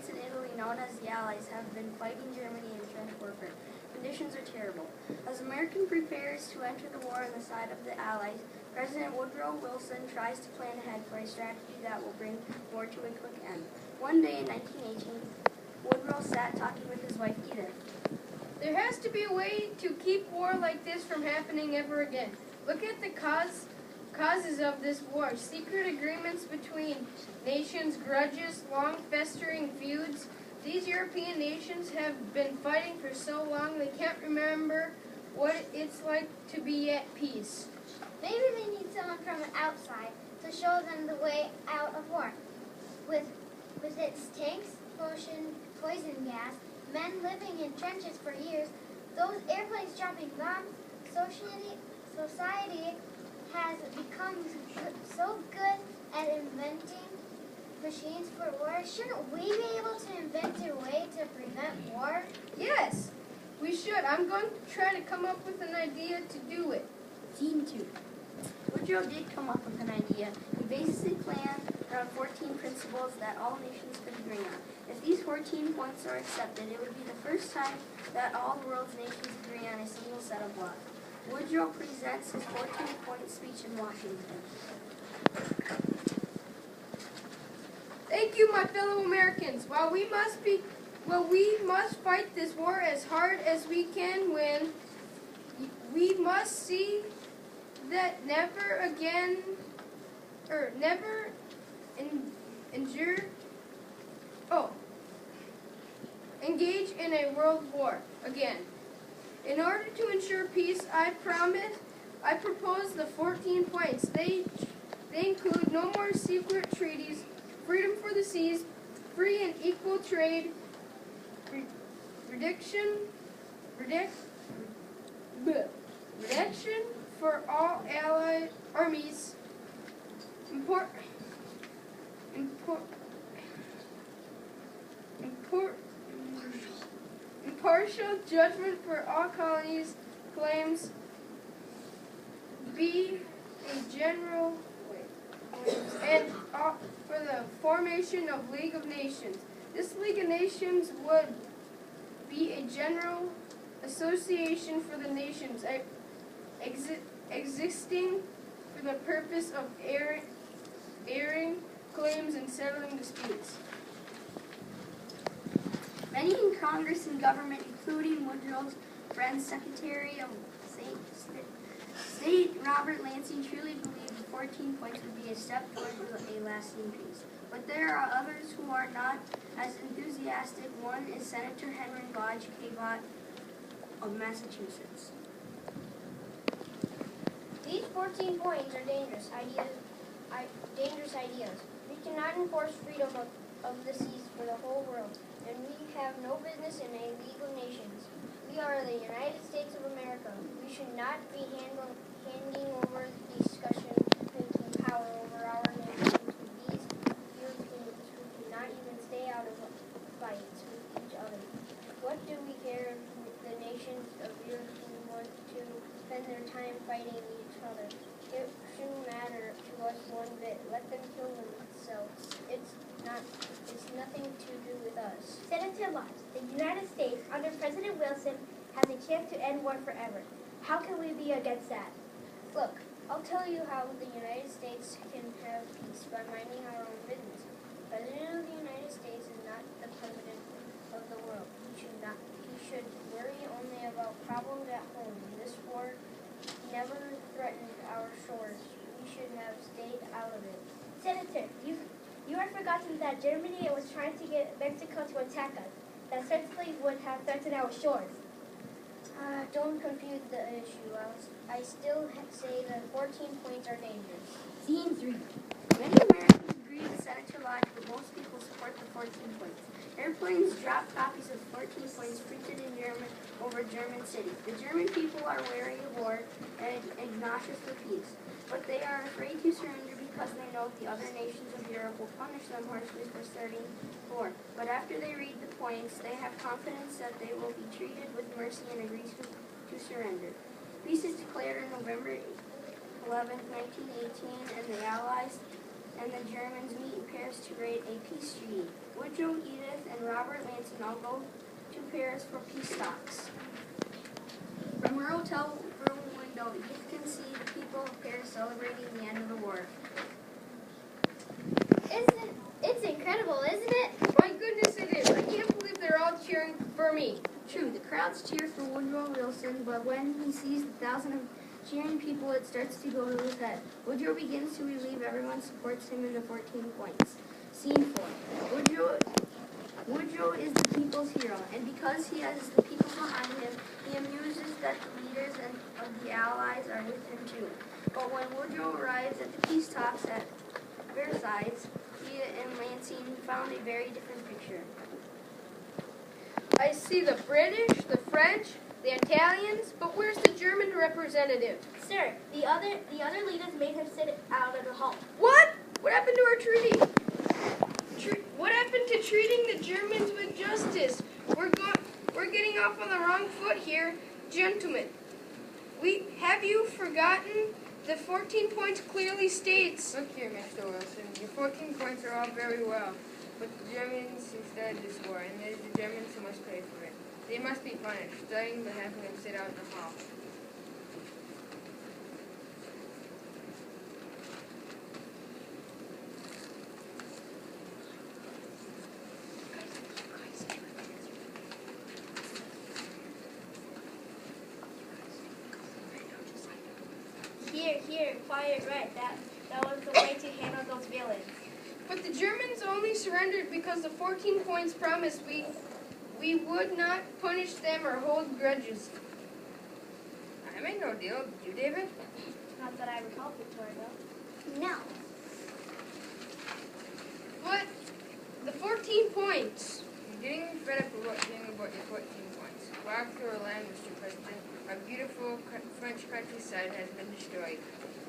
France and Italy, known as the Allies, have been fighting Germany in trench warfare. Conditions are terrible. As America prepares to enter the war on the side of the Allies, President Woodrow Wilson tries to plan ahead for a strategy that will bring war to a quick end. One day in 1918, Woodrow sat talking with his wife Edith. There has to be a way to keep war like this from happening ever again. Look at the causes of this war. Secret agreements between nations, grudges, long festering feuds. These European nations have been fighting for so long they can't remember what it's like to be at peace. Maybe they need someone from the outside to show them the way out of war. With its tanks, poison gas, men living in trenches for years, those airplanes dropping bombs, society has become so good at inventing machines for war. Shouldn't we be able to invent a way to prevent war? Yes, we should. I'm going to try to come up with an idea to do it. Scene 2. Woodrow did come up with an idea. He based his plan around 14 principles that all nations could agree on. If these 14 points are accepted, it would be the first time that all the world's nations agree on a single set of laws. Woodrow presents his 14-point speech in Washington. Thank you, my fellow Americans. While we must fight this war as hard as we can win, we must see that engage in a world war again. In order to ensure peace, I propose the 14 points. They include no more secret treaties, freedom for the seas, free and equal trade, reduction for all allied armies, impartial judgment for all colonies, claims, be a general, and for the formation of League of Nations. This League of Nations would be a general association for the nations existing for the purpose of airing claims and settling disputes. Many in Congress and government, including Woodrow's friend, Secretary of State Robert Lansing, truly believe the 14 points would be a step towards a lasting peace. But there are others who are not as enthusiastic. One is Senator Henry Lodge Cabot of Massachusetts. These 14 points are dangerous ideas. We cannot enforce freedom of the seas for the whole world, and we have no business in a League of Nations. We are the United States of America. We should not be handing over discussion-making power over our nations to these Europeans who cannot even stay out of fights with each other. What do we care if the nations of Europe want to spend their time fighting each other? It shouldn't matter to us one bit. Let them kill themselves. It's nothing to do with us. Senator Lodge, the United States, under President Wilson, has a chance to end war forever. How can we be against that? Look, I'll tell you how the United States can have peace by minding our own business. The President of the United States is not the President of the world. He should worry only about problems at home. This war never threatened our shores. We should have stayed out of it. Senator, you have forgotten that Germany was trying to get Mexico to attack us. That certainly would have threatened our shores. Don't confuse the issue. I still say the 14 points are dangerous. Scene 3. Many Americans agree with Senator Lodge, but most people support the 14 points. Airplanes drop copies of 14 points printed in German over German cities. The German people are wary of war and obnoxious for peace, but they are afraid to surrender because they know the other nations of Europe will punish them harshly for starting war. But after they read the points, they have confidence that they will be treated with mercy and agree to surrender. Peace is declared on November 11, 1918, and the Allies and the Germans meet in Paris to write a peace treaty. Woodrow, Edith, and Robert Lansing all go to Paris for peace talks. From her hotel room window, you can see the people of Paris celebrating the end of the war. It's incredible, isn't it? My goodness, it is. I can't believe they're all cheering for me. True, the crowds cheer for Woodrow Wilson, but when he sees the thousands of cheering people, it starts to go to his head. Woodrow begins to relieve everyone supports him in the 14 points. Scene 4. Woodrow is the people's hero, and because he has the people behind him, he amuses that the leaders of the Allies are with him too. But when Woodrow arrives at the peace talks at Versailles, he and Lansing found a very different picture. I see the British, the French, the Italians, but where's the German representative? Sir, the other leaders made him sit out of the hall. What? What happened to our treaty? What happened to treating the Germans with justice? We're getting off on the wrong foot here, gentlemen. Have you forgotten? The 14 points clearly states. Look here, Mr. Wilson. Your 14 points are all very well, but the Germans who started this war, and it is the Germans who must pay for it. They must be punished, starting by having them sit out in the hall. Here, quiet, right. That was the way to handle those villains. But the Germans only surrendered because the 14 points promised we would not punish them or hold grudges. I made no deal. Did you, David? Not that I recall, Victoria. No. But the 14 points. I'm getting fed up with hearing about your 14 points. Walk through our land, Mr. President. Our beautiful French countryside has been destroyed.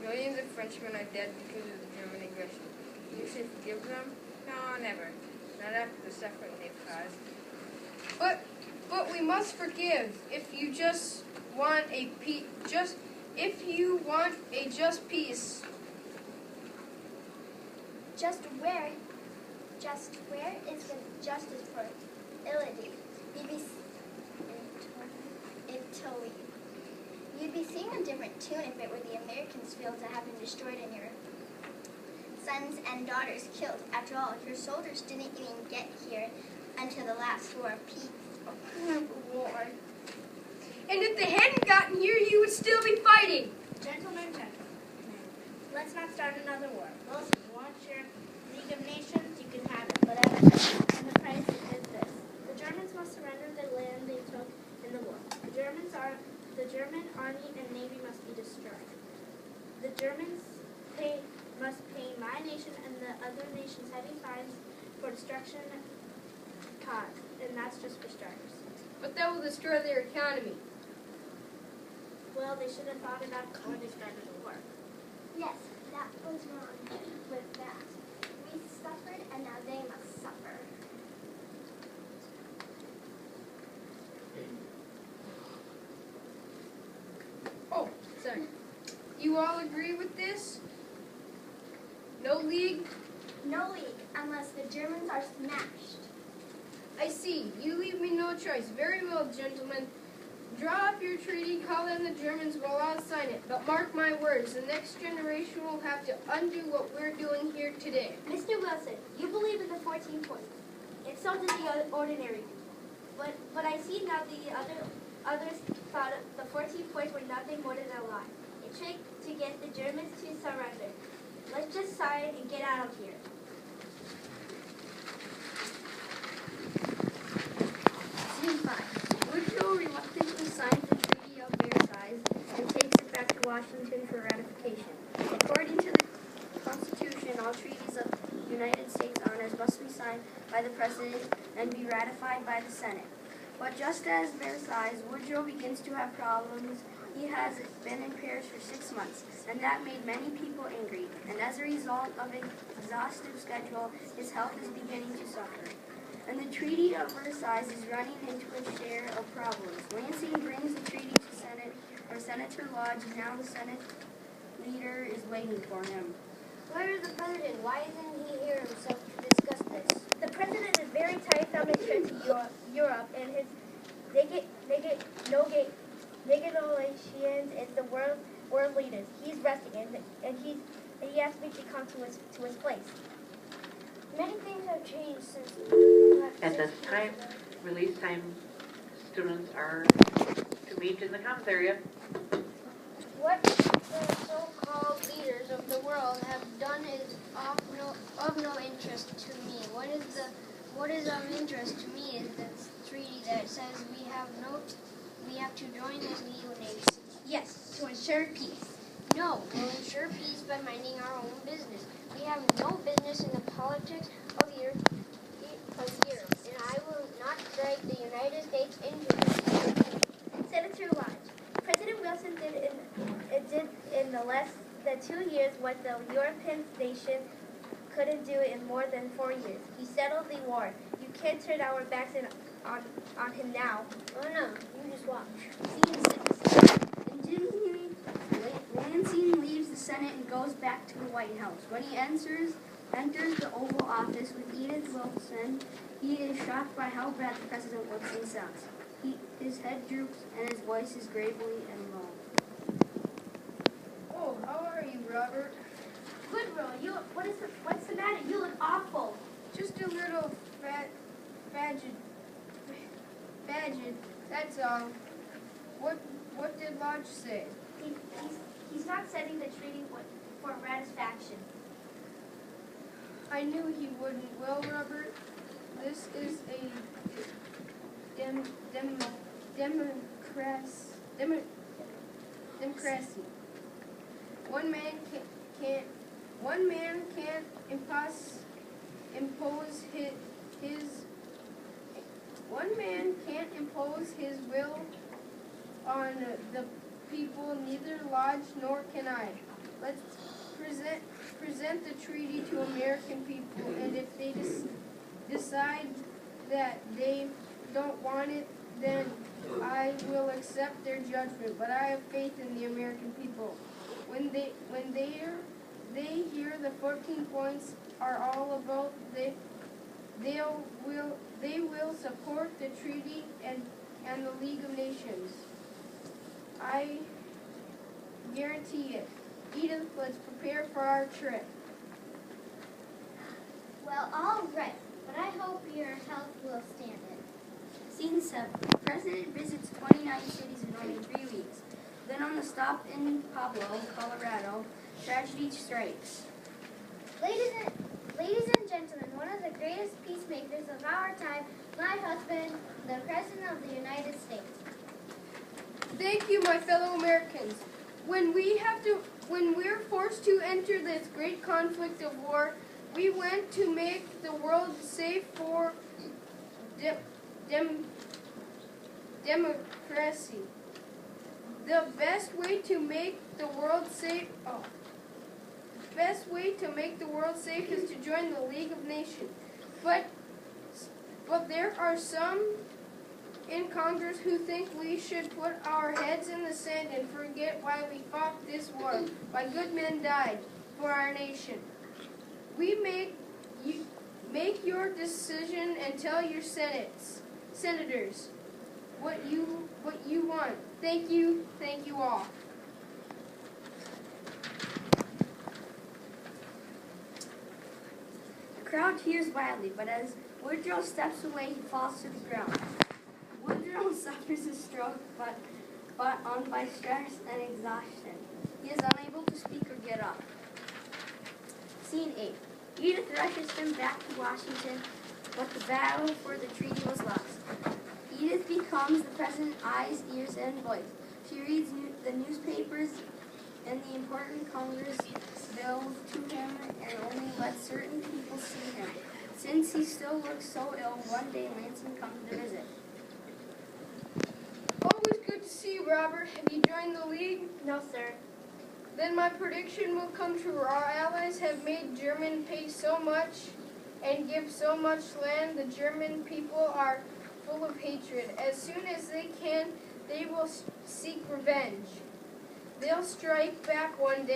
Millions of Frenchmen are dead because of the German aggression. You should forgive them? No, never. Not after the suffering they've caused. But we must forgive if you just want a just peace. Just where is the justice for Italy? Italy. You'd be singing a different tune if it were the Americans' fields that have been destroyed and your sons and daughters killed. After all, your soldiers didn't even get here until the last war of peace. War. And if they hadn't gotten here, you would still be fighting. Gentlemen, let's not start another war. Those who want your League of Nations, you can have it, but and the price is this. The Germans must surrender the land they took in the war. The German army and navy must be destroyed. The Germans must pay my nation and the other nations heavy fines for destruction caused, and that's just for starters. But that will destroy their economy. Well, they should have thought of that before they started the war. Yes, that was wrong with that. We suffered and now they must suffer. Oh, sorry. You all agree with this? No league? No league unless the Germans are smashed. I see. You leave me no choice. Very well, gentlemen. Draw up your treaty, call in the Germans, while I'll sign it. But mark my words, the next generation will have to undo what we're doing here today. Mr. Wilson, you believe in the 14 points. And so does the ordinary people. But I see now the others thought the 14 points were nothing more than a lie. A trick to get the Germans to surrender. Let's just sign and get out of here. Scene 5. Woodrow reluctantly signs the Treaty of Versailles and takes it back to Washington for ratification. According to the Constitution, all treaties of the United States owners must be signed by the President and be ratified by the Senate. But just as Versailles, Woodrow begins to have problems. He has been in Paris for 6 months, and that made many people angry. And as a result of an exhaustive schedule, his health is beginning to suffer. And the Treaty of Versailles is running into a share of problems. Lansing brings the treaty to Senator Lodge, and now the Senate leader is waiting for him. Where is the president? Why isn't he here himself to discuss this? The president is very tired from his trip to Europe, and his negotiations and the world leaders. He's resting, and he asked me to come to his place. Many things have changed since At this time, release time, students are to meet in the commons area. What the so-called leaders of the world have done is of no interest to me. What is of interest to me is the treaty that says we have to join this League of Nations. Yes, to ensure peace. No, we'll ensure peace by minding our own business. We have no business in the politics of Europe, and I will not drag the United States into this. Senator Lodge, President Wilson did in the less than 2 years what the European nation couldn't do in more than 4 years. He settled the war. You can't turn our backs on him now. Oh no, you just watch. Scene 6. In June, Lansing leaves the Senate and goes back to the White House. When he enters the Oval Office with Edith Wilson, he is shocked by how bad the president looks and sounds. His head droops and his voice is gravely and low. Oh, how are you, Robert? Woodrow, what's the matter? You look awful. Just a little fadget, that's all. What did Lodge say? He's not setting the treaty for ratification. I knew he wouldn't. Well, Robert, this is a democracy. One man can't impose his will on the people, neither Lodge nor can I. Let's present the treaty to American people, and if they decide that they don't want it, then I will accept their judgment. But I have faith in the American people. When they hear the 14 points are all about, they will support the treaty and the League of Nations. I guarantee it. Edith, let's prepare for our trip. Well, all right, but I hope your health will stand it. Scene 7. The president visits 29 cities in only 3 weeks. Then on the stop in Pueblo, Colorado, tragedy strikes. Ladies and gentlemen, one of the greatest peacemakers of our time, my husband, the President of the United States. Thank you, my fellow Americans. When we're forced to enter this great conflict of war, we want to make the world safe for democracy. The best way to make the world safe is to join the League of Nations. But there are some in Congress who think we should put our heads in the sand and forget why we fought this war, why good men died for our nation. Make your decision and tell your senators what you want. Thank you all. The crowd cheers wildly, but as Woodrow steps away, he falls to the ground. Woodrow suffers a stroke, but on by stress and exhaustion. He is unable to speak or get up. Scene 8. Edith rushes him back to Washington, but the battle for the treaty was lost. Edith becomes the president's eyes, ears, and voice. She reads the newspapers and the important Congress bills to him and only lets certain people see him. Since he still looks so ill, one day Lansing comes to visit. Always good to see you, Robert. Have you joined the League? No, sir. Then my prediction will come true. Our allies have made German pay so much and give so much land. The German people are full of hatred. As soon as they can, they will seek revenge. They'll strike back one day.